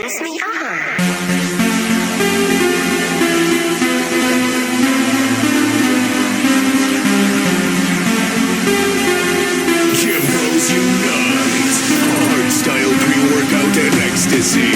Kiss me up. Gym Bros Unite! Hardstyle pre-workout and ecstasy!